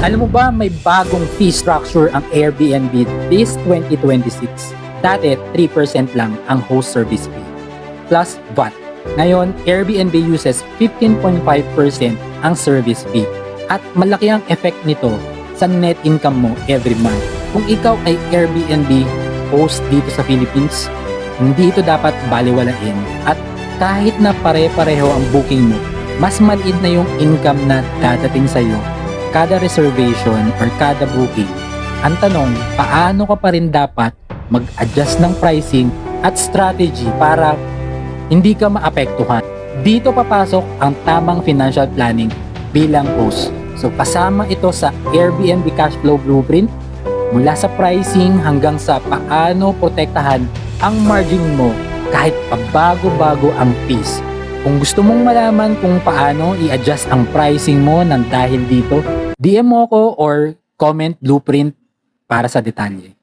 Alam mo ba may bagong fee structure ang Airbnb this 2026? Dati 3% lang ang host service fee plus VAT. Ngayon, Airbnb uses 15.5% ang service fee at malaki ang effect nito sa net income mo every month. Kung ikaw ay Airbnb host dito sa Philippines, hindi ito dapat baliwalain at kahit na pare-pareho ang booking mo, mas maliit na yung income na dadating sa'yo kada reservation or kada booking. Ang tanong, paano ka pa rin dapat mag-adjust ng pricing at strategy para hindi ka maapektuhan? Dito papasok ang tamang financial planning bilang host. So kasama ito sa Airbnb Cash Flow Blueprint mula sa pricing hanggang sa paano protektahan ang margin mo kahit pabago-bago ang fees. Kung gusto mong malaman kung paano i-adjust ang pricing mo ng dahil dito, DM mo ko or comment blueprint para sa detalye.